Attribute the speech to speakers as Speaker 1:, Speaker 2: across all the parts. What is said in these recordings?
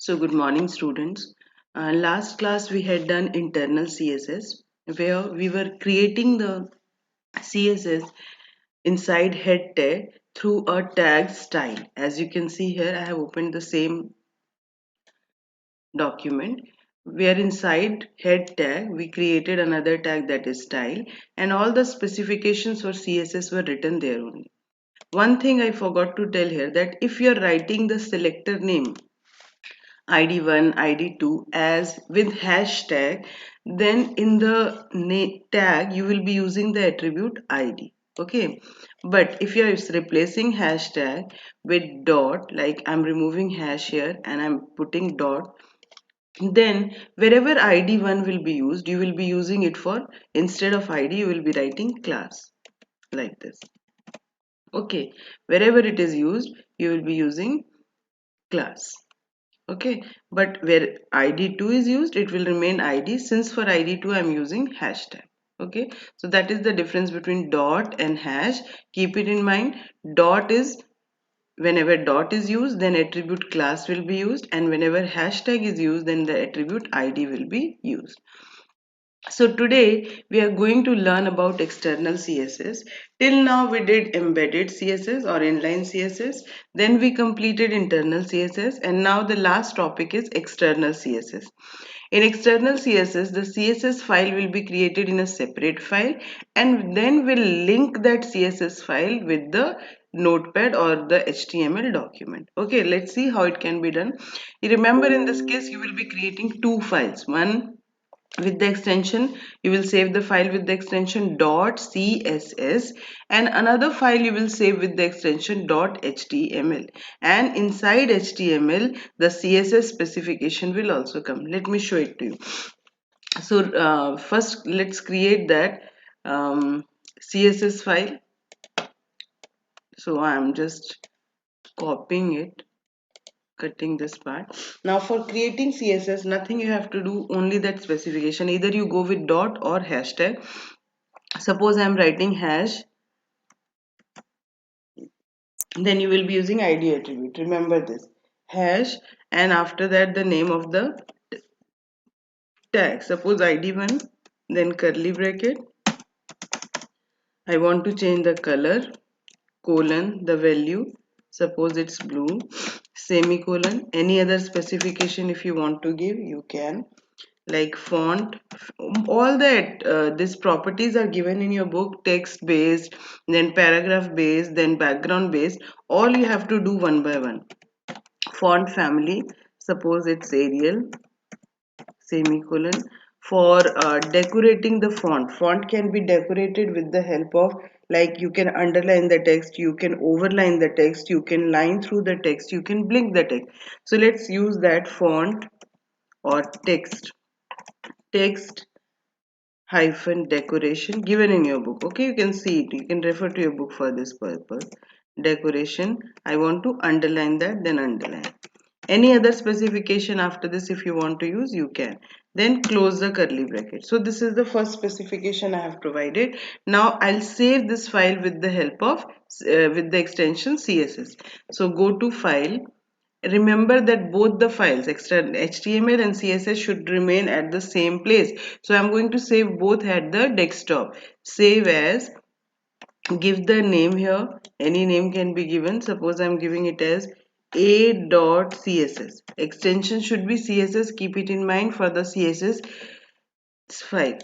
Speaker 1: So good morning students. Last class we had done internal CSS where we were creating the CSS inside head tag through a tag style. As you can see here, I have opened the same document where inside head tag we created another tag that is style, and all the specifications for CSS were written there only. One thing I forgot to tell here, that if you are writing the selector name id1 id2 as with hashtag, then in the tag you will be using the attribute id. Okay, but if you are replacing hashtag with dot, like I'm removing hash here and I'm putting dot, then wherever id1 will be used, you will be using it for, instead of id you will be writing class, like this. Okay, wherever it is used you will be using class. Okay, but where id2 is used, it will remain id. Since for id2 I'm using hashtag. Okay, so that is the difference between dot and hash. Keep it in mind. Dot is, whenever dot is used, then attribute class will be used, and whenever hashtag is used, then the attribute id will be used. So today we are going to learn about external CSS. Till now we did embedded CSS or inline CSS. Then we completed internal CSS, and now the last topic is external CSS. In external CSS, the CSS file will be created in a separate file, and then we'll link that CSS file with the notepad or the HTML document. Okay, let's see how it can be done. You remember, in this case you will be creating two files. One with the extension, you will save the file with the extension .css, and another file you will save with the extension .html, and inside html the css specification will also come. Let me show it to you. So first let's create that css file. So I am just copying it, cutting this part. Now for creating css, nothing you have to do, only that specification. Either you go with dot or hashtag. Suppose I am writing hash, then you will be using id attribute. Remember this, hash, and after that the name of the tag. Suppose id1, then curly bracket. I want to change the color, colon, the value, suppose it's blue, semicolon. Any other specification if you want to give, you can, like font. All that these properties are given in your book, text based, then paragraph based, then background based. All you have to do one by one. Font family, suppose it's Arial, semicolon. For decorating the font can be decorated with the help of, like, you can underline the text, you can overline the text, you can line through the text, you can blink the text. So let's use that font or text hyphen decoration given in your book. Okay, you can see it, you can refer to your book for this purpose. Decoration, I want to underline that, then underline. Any other specification after this if you want to use, you can. Then close the curly bracket. So this is the first specification I have provided. Now I'll save this file with the help of with the extension css. So go to file. Remember that both the files, HTML and CSS, should remain at the same place. So I'm going to save both at the desktop. Save as, give the name here. Any name can be given. Suppose I'm giving it as a.css. Extension should be CSS. Keep it in mind for the CSS file.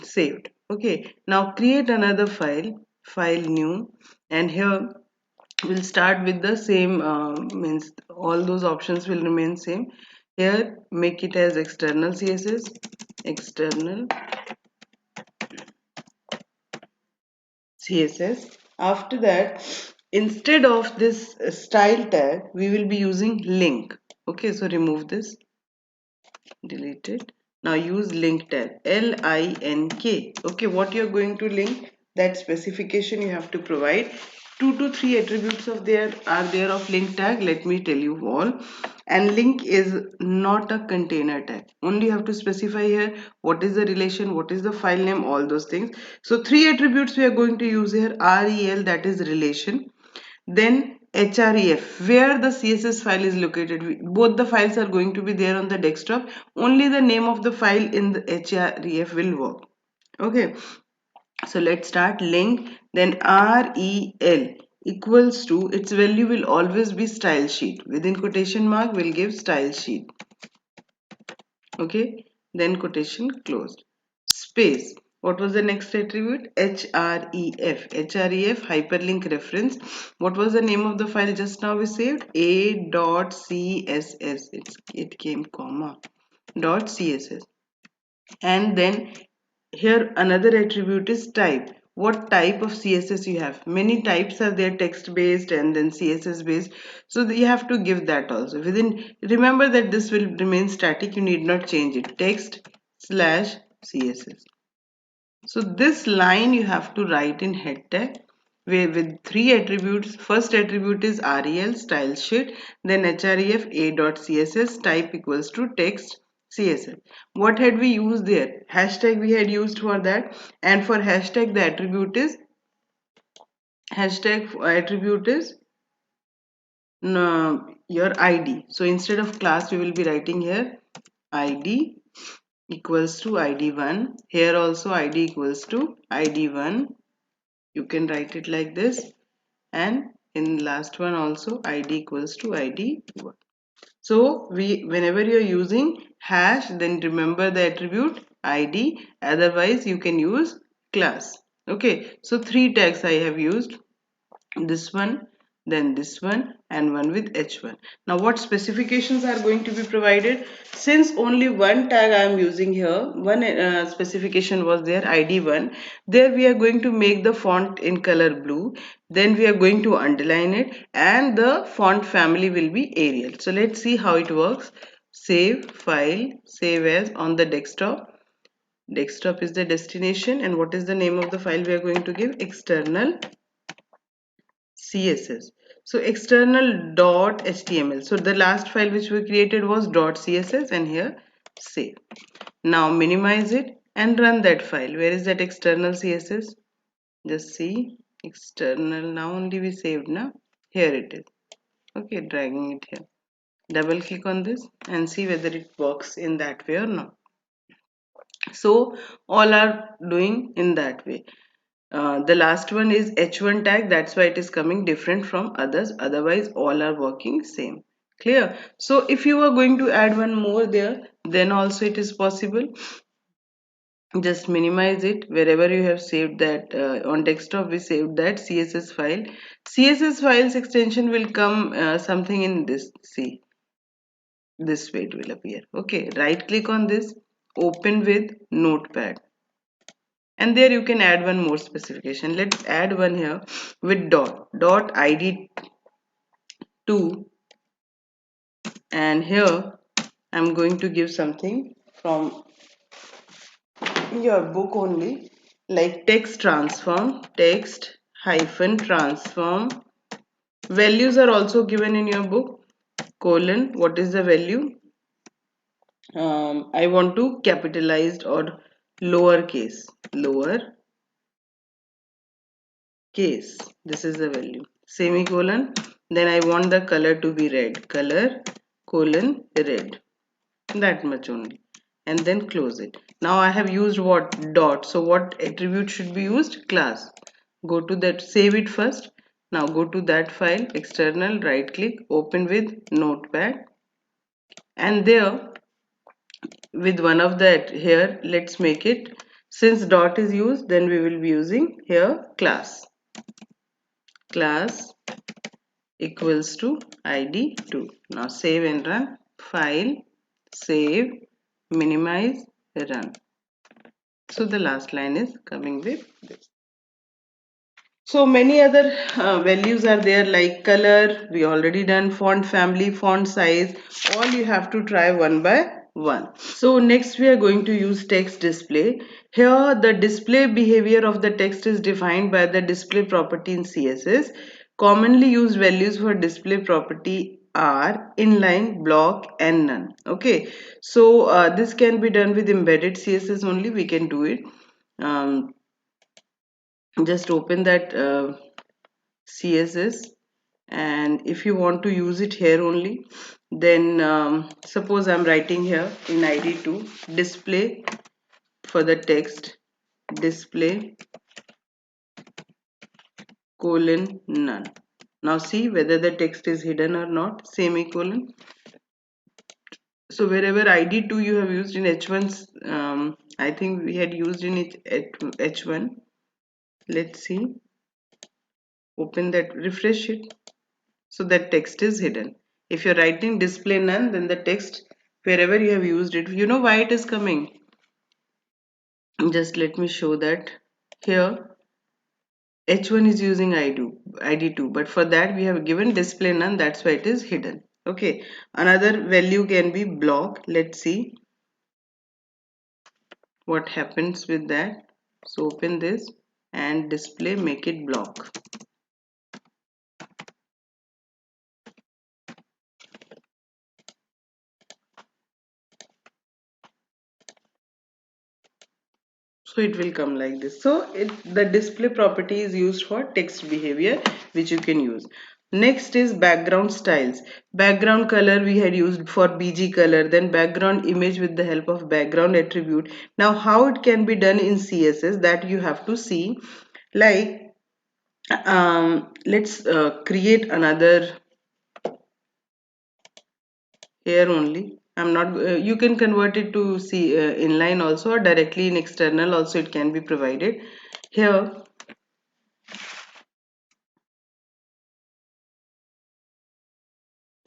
Speaker 1: Saved. Okay. Now create another file. File new. And here we'll start with the same, means all those options will remain same. Here make it as external CSS, external CSS. After that, instead of this style tag, we will be using link. Okay, so remove this, delete it. Now use link tag, link. Okay, what you're going to link, that specification you have to provide. 2 to 3 attributes of there are there of link tag. Let me tell you all. And link is not a container tag. Only you have to specify here what is the relation, what is the file name, all those things. So 3 attributes we are going to use here. Rel, that is relation. Then href, where the CSS file is located. Both the files are going to be there on the desktop. Only the name of the file in the href will work. Okay, so let's start. Link, then rel equals to, its value will always be style sheet. Within quotation mark, we'll give style sheet. Okay, then quotation closed. Space. What was the next attribute? href. Href, hyperlink reference. What was the name of the file just now we saved? a.css. It came comma. .css. And then here another attribute is type. What type of CSS you have? Many types are there, text based and then CSS based. So you have to give that also. Within, remember that this will remain static. You need not change it. Text slash CSS. So this line you have to write in head tag with three attributes. First attribute is rel style sheet, then href a.css type equals to text CSS. What had we used there? Hashtag we had used for that, and for hashtag the attribute is your ID. So instead of class we will be writing here ID equals to ID1. Here also ID equals to ID1. You can write it like this, and in last one also ID equals to ID1. So whenever you're using hash, then remember the attribute ID, otherwise you can use class. Okay, so three tags I have used, this one, then this one, and one with h1. Now what specifications are going to be provided? Since only one tag I am using here, one specification was there, id1. There we are going to make the font in color blue, then we are going to underline it, and the font family will be Arial. So let's see how it works. Save file, save as on the desktop. Desktop is the destination, and what is the name of the file we are going to give? External CSS. So external dot HTML. So the last file which we created was dot CSS, and here save. Now minimize it and run that file. Where is that external CSS? Just see external. Now only we saved now. Here it is. Okay, dragging it here. Double click on this and see whether it works in that way or not. So all are doing in that way. The last one is h1 tag, that's why it is coming different from others, otherwise all are working same. Clear? So if you are going to add one more there, then also it is possible. Just minimize it. Wherever you have saved that, on desktop we saved that CSS file. CSS files extension will come something in this, see, this way it will appear. Okay, right click on this, open with notepad, and there you can add one more specification. Let's add one here with dot id2, and here I'm going to give something from your book only, like text transform, text hyphen transform. Values are also given in your book. Colon, what is the value? I want to capitalized or lower case. Lower case, this is the value. Semicolon, then I want the color to be red. Color colon red. That much only. And then close it. Now I have used what? Dot. So what attribute should be used? Class. Go to that, save it first. Now go to that file, external, right click, open with notepad, and there with one of that, here let's make it, since dot is used, then we will be using here class. Class equals to id2. Now save and run. File, save, minimize, run. So the last line is coming with this. So many other values are there, like color, we already done, font family, font size, all you have to try one by one. So next we are going to use text display. Here the display behavior of the text is defined by the display property in CSS. Commonly used values for display property are inline, block, and none. Okay, so this can be done with embedded CSS only, we can do it. Just open that CSS And if you want to use it here only, then suppose I'm writing here in ID2 display for the text, display colon none. Now see whether the text is hidden or not, semicolon. So wherever ID2 you have used in H1's, I think we had used in it at H1. Let's see, open that, refresh it. So that text is hidden. If you're writing display none, then the text wherever you have used it, you know why it is coming. Just let me show that. Here H1 is using ID2, but for that we have given display none, that's why it is hidden. Okay, another value can be block. Let's see what happens with that. So open this and display, make it block. So it will come like this. So the display property is used for text behavior, which you can use. Next is background styles. Background color we had used for BG color, then background image with the help of background attribute. Now how it can be done in CSS, that you have to see. Like let's create another here only. I'm not you can convert it to see inline also, or directly in external also it can be provided. Here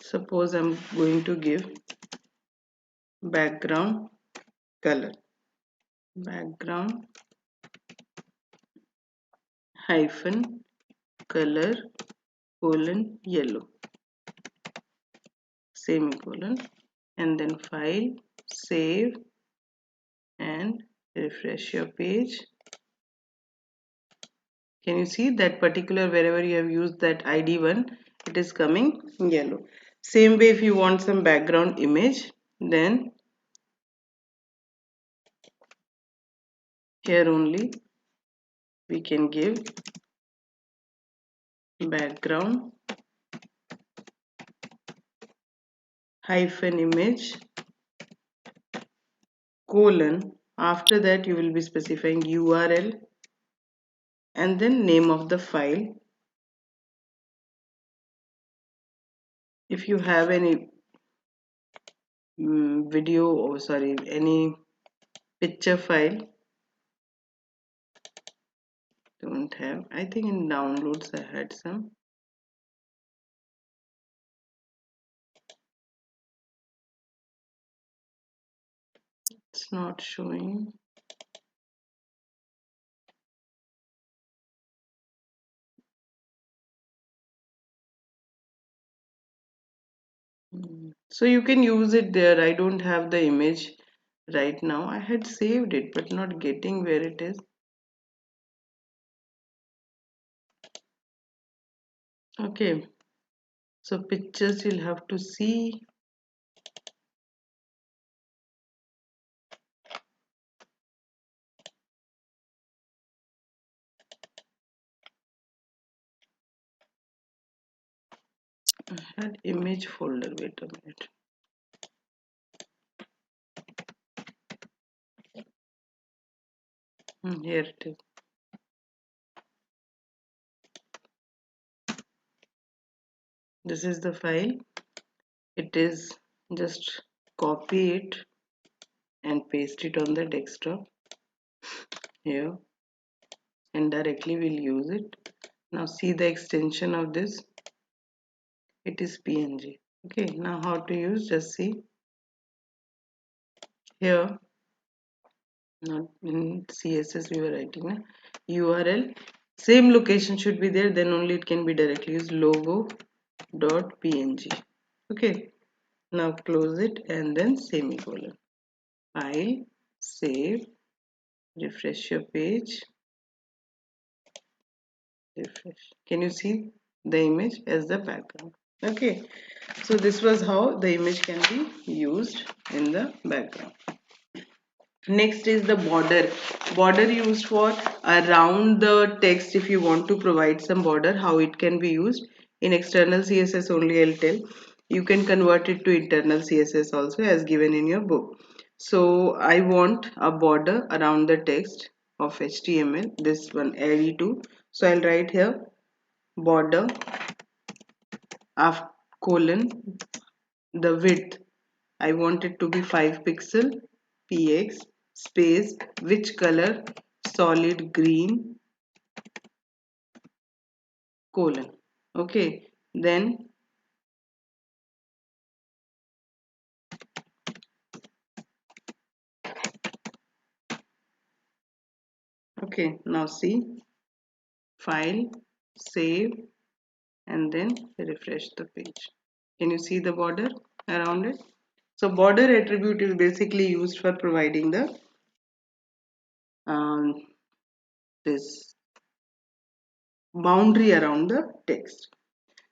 Speaker 1: suppose I'm going to give background color, background hyphen color colon yellow, semicolon, and then file, save, and refresh your page. Can you see that particular, wherever you have used that ID1, it is coming yellow. Same way, if you want some background image, then here only we can give background hyphen image colon. After that you will be specifying URL and then name of the file. If you have any video, or sorry, any picture file, don't have, I think in downloads I had some. It's not showing. So you can use it there. I don't have the image right now. I had saved it but not getting where it is. Okay, so pictures you'll have to see. I had image folder, wait a minute. Here it is. This is the file. It is, just copy it and paste it on the desktop here, and directly we'll use it. Now see the extension of this, it is PNG. Okay, now how to use, just see here. Not in CSS we were writing URL, same location should be there, then only it can be directly used, logo.png. Okay, now close it and then semicolon, file, save, refresh your page, refresh. Can you see the image as the background? Okay, so this was how the image can be used in the background. Next is the border used for around the text. If you want to provide some border, how it can be used, In external CSS only I'll tell. You can convert it to internal CSS also as given in your book. So I want a border around the text of HTML, this one AD2. So I'll write here border after colon, the width I want it to be 5 pixel, px space, which color, solid green, colon. Okay, then okay, now see, file, save, and then refresh the page. Can you see the border around it? So border attribute is basically used for providing the um, this boundary around the text.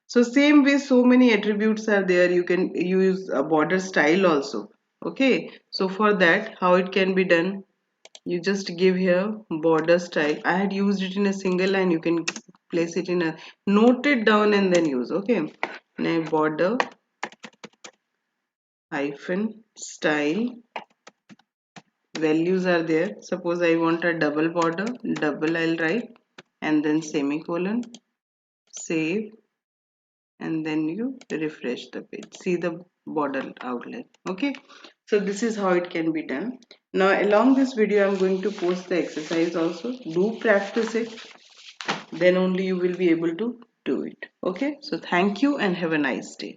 Speaker 1: So same way, so many attributes are there. You can use a border style also. Okay, so for that, how it can be done? You just give here border style. I had used it in a single line. You can place it in a, note it down and then use. Okay, now border hyphen style, values are there. Suppose I want a double border, double I'll write, and then semicolon, save, and then you refresh the page. See the border outline. Okay, so this is how it can be done. Now along this video I'm going to post the exercise also. Do practice it, then only you will be able to do it. Okay, so thank you and have a nice day.